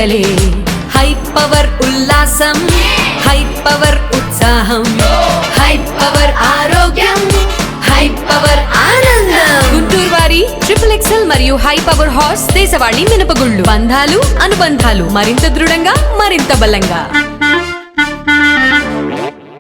ఎన్నికలే high power ఉల్లాసం, high power ఉత్సాహం, high power ఆరోగ్యం, హై పవర్ ఆనందం. గుంటూరు వారి XXL మరియు హై పవర్ హార్స్ దేశవాళీ మినపగుళ్ళు. బంధాలు అనుబంధాలు మరింత దృఢంగా, మరింత బలంగా.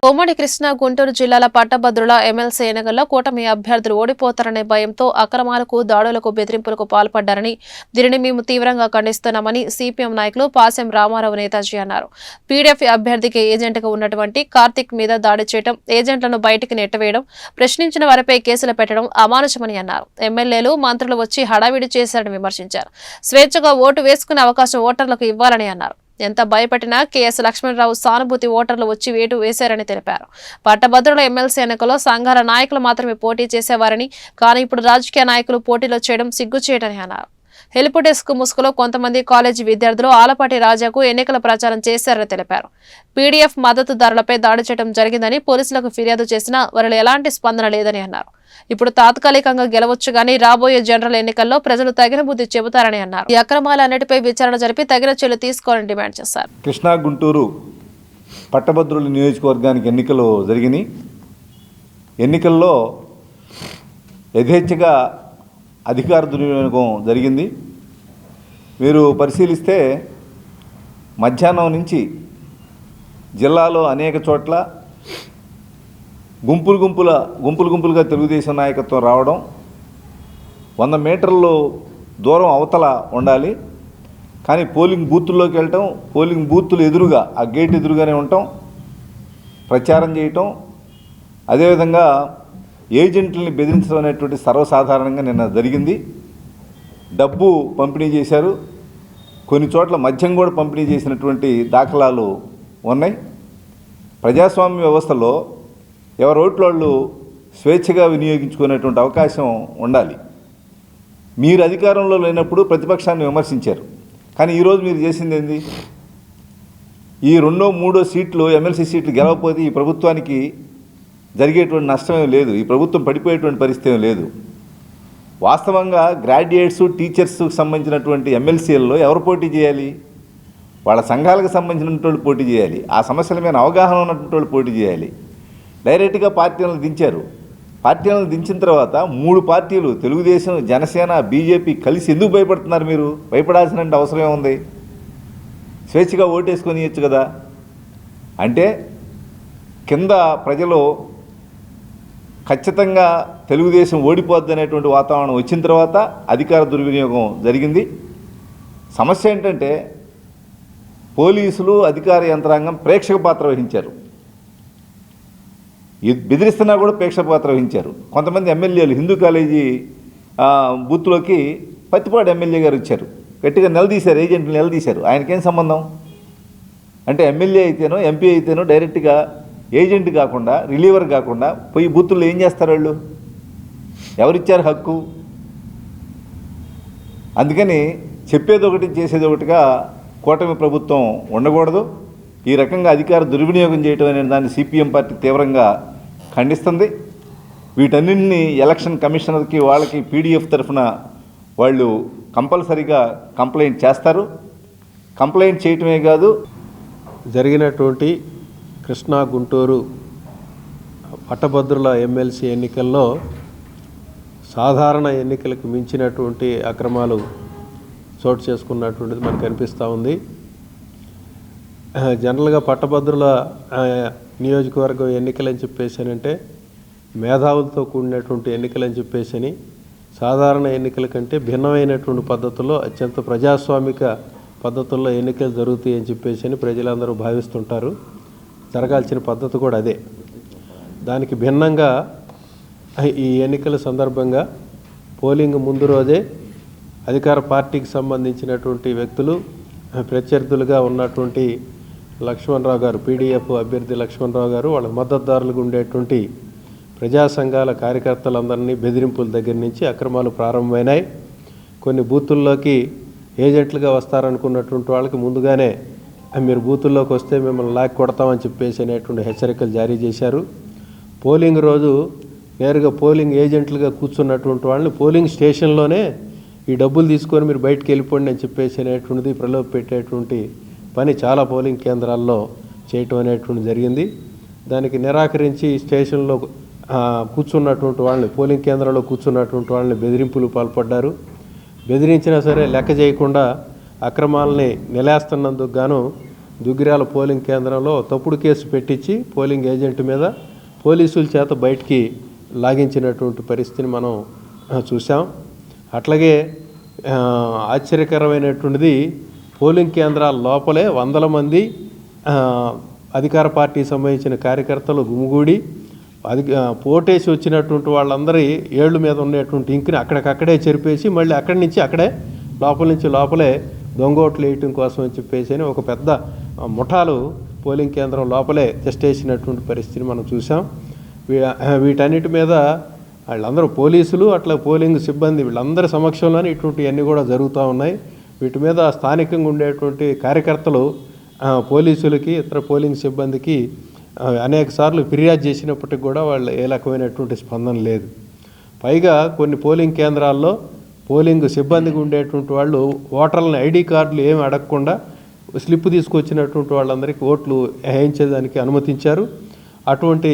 ఉమ్మడి కృష్ణా గుంటూరు జిల్లాల పట్టభద్రుల ఎమ్మెల్సీ ఎన్నికల్లో కూటమి అభ్యర్థులు ఓడిపోతారనే భయంతో అక్రమాలకు, దాడులకు, బెదిరింపులకు పాల్పడ్డారని, దీనిని మేము తీవ్రంగా ఖండిస్తున్నామని సిపిఎం నాయకులు పాసెం రామారావు నేతాజీ అన్నారు. పీడీఎఫ్ అభ్యర్థికి ఏజెంట్గా ఉన్నటువంటి కార్తిక్ మీద దాడి చేయడం, ఏజెంట్లను బయటికి నెట్టవేయడం, ప్రశ్నించిన వారిపై కేసులు పెట్టడం అమానుషమని అన్నారు. ఎమ్మెల్యేలు, మంత్రులు వచ్చి హడావిడి చేశారని విమర్శించారు. స్వేచ్ఛగా ఓటు వేసుకునే అవకాశం ఓటర్లకు ఇవ్వాలని అన్నారు. ఎంత భయపెట్టినా కెఎస్ లక్ష్మణరావు సానుభూతి ఓటర్లు వచ్చి వేటు వేశారని తెలిపారు. పట్టభద్రుల ఎమ్మెల్సీ ఎన్నికల్లో సంఘాల నాయకులు మాత్రమే పోటీ చేసేవారని, కానీ ఇప్పుడు రాజకీయ నాయకులు పోటీలో చేయడం సిగ్గుచేటని అన్నారు. హెల్ప్ డెస్క్ ముసుగులో కొంతమంది కాలేజీ విద్యార్థులు ఆలపాటి రాజాకు ఎన్నికల ప్రచారం చేశారని తెలిపారు. పీడీఎఫ్ మద్దతుదారులపై దాడి చేయడం జరిగిందని పోలీసులకు ఫిర్యాదు చేసినా వారిలో ఎలాంటి స్పందన లేదని అన్నారు. ఇప్పుడు తాత్కాలికంగా గెలవచ్చు గానీ రాబోయే జనరల్ ఎన్నికల్లో ప్రజలు తగిన బుద్ధి చెబుతారని అన్నారు. ఈ అక్రమాలన్నిటిపై విచారణ జరిపి తగిన చర్యలు తీసుకోవాలని డిమాండ్ చేశారు. కృష్ణా గుంటూరు పట్టభద్రుల నియోజకవర్గానికి ఎన్నికలు జరిగినాయి. ఎన్నికల్లో యథేచ్ఛగా అధికార దుర్వినియోగం జరిగింది. మీరు పరిశీలిస్తే మధ్యాహ్నం నుంచి జిల్లాలో అనేక చోట్ల గుంపులుగా తెలుగుదేశం నాయకత్వం రావడం, 100 మీటర్లు దూరం అవతల ఉండాలి, కానీ పోలింగ్ బూతుల్లోకి వెళ్ళటం, పోలింగ్ బూతులు ఎదురుగా ఆ గేట్ ఎదురుగానే ఉండటం, ప్రచారం చేయటం, అదేవిధంగా ఏజెంట్లని బెదిరించడం అనేటువంటి సర్వసాధారణంగా నిన్న జరిగింది. డబ్బు పంపిణీ చేశారు, కొన్ని చోట్ల మద్యం కూడా పంపిణీ చేసినటువంటి దాఖలాలు ఉన్నాయి. ప్రజాస్వామ్య వ్యవస్థలో ఎవరి ఓట్లు వాళ్ళు స్వేచ్ఛగా వినియోగించుకునేటువంటి అవకాశం ఉండాలి. మీరు అధికారంలో లేనప్పుడు ప్రతిపక్షాన్ని విమర్శించారు, కానీ ఈరోజు మీరు చేసింది ఏంది? ఈ 2, 3 సీట్లు ఎమ్మెల్సీ సీట్లు గెలవకపోతే ఈ ప్రభుత్వానికి జరిగేటువంటి నష్టమే లేదు, ఈ ప్రభుత్వం పడిపోయేటువంటి పరిస్థితి లేదు. వాస్తవంగా గ్రాడ్యుయేట్స్, టీచర్స్కి సంబంధించినటువంటి ఎమ్మెల్సీలలో ఎవరు పోటీ చేయాలి? వాళ్ళ సంఘాలకు సంబంధించినటువంటి వాళ్ళు పోటీ చేయాలి, ఆ సమస్యల మీద అవగాహన ఉన్నటువంటి వాళ్ళు పోటీ చేయాలి. డైరెక్ట్గా పార్టీలను దించారు. పార్టీలను దించిన తర్వాత 3 పార్టీలు తెలుగుదేశం, జనసేన, బీజేపీ కలిసి ఎందుకు భయపడుతున్నారు? మీరు భయపడాల్సిన అవసరం ఉంది. స్వేచ్ఛగా ఓటేసుకొని ఇవ్వచ్చు కదా. అంటే కింద ప్రజలు ఖచ్చితంగా తెలుగుదేశం ఓడిపోద్ది అనేటువంటి వాతావరణం వచ్చిన తర్వాత అధికార దుర్వినియోగం జరిగింది. సమస్య ఏంటంటే పోలీసులు, అధికార యంత్రాంగం ప్రేక్షక పాత్ర వహించారు. బెదిరిస్తున్నా కూడా ప్రేక్షక పాత్ర వహించారు. కొంతమంది ఎమ్మెల్యేలు హిందూ కాలేజీ బూత్లోకి పత్తిపాడు ఎమ్మెల్యే గారు వచ్చారు, గట్టిగా నిలదీశారు, ఏజెంట్లు నిలదీశారు. ఆయనకేం సంబంధం? అంటే ఎమ్మెల్యే అయితేనో ఎంపీ అయితేనో డైరెక్ట్గా ఏజెంట్ కాకుండా, రిలీవర్ కాకుండా పోయి బూతుల్లో ఏం చేస్తారు వాళ్ళు? ఎవరిచ్చారు హక్కు? అందుకని చెప్పేది ఒకటి, చేసేది ఒకటిగా కూటమి ప్రభుత్వం ఉండకూడదు. ఈ రకంగా అధికార దుర్వినియోగం చేయటం అనే దాన్ని సిపిఎం పార్టీ తీవ్రంగా ఖండిస్తుంది. వీటన్నింటినీ ఎలక్షన్ కమిషనర్కి, వాళ్ళకి పీడీఎఫ్ తరఫున వాళ్ళు కంపల్సరీగా కంప్లైంట్ చేస్తారు. కంప్లైంట్ చేయటమే కాదు, జరిగినటువంటి కృష్ణా గుంటూరు పట్టభద్రుల ఎమ్మెల్సీ ఎన్నికల్లో సాధారణ ఎన్నికలకు మించినటువంటి అక్రమాలు చోటు చేసుకున్నటువంటిది మనకు కనిపిస్తూ ఉంది. జనరల్గా పట్టభద్రుల నియోజకవర్గం ఎన్నికలని చెప్పేసానంటే మేధావులతో కూడినటువంటి ఎన్నికలని చెప్పేసని, సాధారణ ఎన్నికల కంటే భిన్నమైనటువంటి పద్ధతుల్లో అత్యంత ప్రజాస్వామిక పద్ధతుల్లో ఎన్నికలు జరుగుతాయని చెప్పేసి ప్రజలందరూ భావిస్తుంటారు. జరగాల్సిన పద్ధతి కూడా అదే. దానికి భిన్నంగా ఈ ఎన్నికల సందర్భంగా పోలింగ్ ముందు రోజే అధికార పార్టీకి సంబంధించినటువంటి వ్యక్తులు, ప్రత్యర్థులుగా ఉన్నటువంటి లక్ష్మణరావు గారు, పీడీఎఫ్ అభ్యర్థి లక్ష్మణరావు గారు, వాళ్ళ మద్దతుదారులుగా ఉండేటువంటి ప్రజా సంఘాల కార్యకర్తలందరినీ బెదిరింపుల దగ్గర నుంచి అక్రమాలు ప్రారంభమైనాయి. కొన్ని బూతుల్లోకి ఏజెంట్లుగా వస్తారనుకున్నటువంటి వాళ్ళకి ముందుగానే మీరు బూతుల్లోకి వస్తే మిమ్మల్ని లాక్ కొడతామని చెప్పేసి అనేటువంటి హెచ్చరికలు జారీ చేశారు. పోలింగ్ రోజు నేరుగా పోలింగ్ ఏజెంట్లుగా కూర్చున్నటువంటి వాళ్ళని పోలింగ్ స్టేషన్లోనే ఈ డబ్బులు తీసుకొని మీరు బయటికి వెళ్ళిపోండి అని చెప్పేసి అనేటువంటిది ప్రలోభ పెట్టేటువంటి పని చాలా పోలింగ్ కేంద్రాల్లో చేయటం అనేటువంటి జరిగింది. దానికి నిరాకరించి స్టేషన్లో కూర్చున్నటువంటి వాళ్ళని, పోలింగ్ కేంద్రంలో కూర్చున్నటువంటి వాళ్ళని బెదిరింపులు పాల్పడ్డారు. బెదిరించినా సరే లెక్క చేయకుండా అక్రమాలని నిలేస్తున్నందుకు గాను దుగ్గిరాల పోలింగ్ కేంద్రంలో తప్పుడు కేసు పెట్టించి పోలింగ్ ఏజెంట్ మీద పోలీసుల చేత బయటికి లాగించినటువంటి పరిస్థితిని మనం చూసాం. అట్లాగే ఆశ్చర్యకరమైనటువంటిది, పోలింగ్ కేంద్రాల లోపలే వందల మంది అధికార పార్టీకి సంబంధించిన కార్యకర్తలు గుమిగూడి పోటేసి వచ్చినటువంటి వాళ్ళందరి ఏళ్ళు మీద ఉండేటువంటి ఇంకుని అక్కడికక్కడే చెరిపేసి మళ్ళీ అక్కడి నుంచి అక్కడే లోపల నుంచి లోపలే దొంగోట్లు వేయటం కోసం అని చెప్పేసి ఒక పెద్ద ముఠాలు పోలింగ్ కేంద్రం లోపలే చేసేసినటువంటి పరిస్థితిని మనం చూసాం. వీటన్నిటి మీద వాళ్ళందరూ పోలీసులు, అట్లా పోలింగ్ సిబ్బంది వీళ్ళందరి సమక్షంలోనే ఇటువంటివన్నీ కూడా జరుగుతూ ఉన్నాయి. వీటి మీద స్థానికంగా ఉండేటువంటి కార్యకర్తలు పోలీసులకి, ఇతర పోలింగ్ సిబ్బందికి అనేక సార్లు ఫిర్యాదు చేసినప్పటికి కూడా వాళ్ళు ఏ రకమైనటువంటి స్పందన లేదు. పైగా కొన్ని పోలింగ్ కేంద్రాల్లో పోలింగ్ సిబ్బందికి ఉండేటువంటి వాళ్ళు ఓటర్లని ఐడి కార్డులు ఏమి అడగకుండా స్లిప్ తీసుకొచ్చినటువంటి వాళ్ళందరికీ ఓట్లు వేయించేదానికి అనుమతించారు. అటువంటి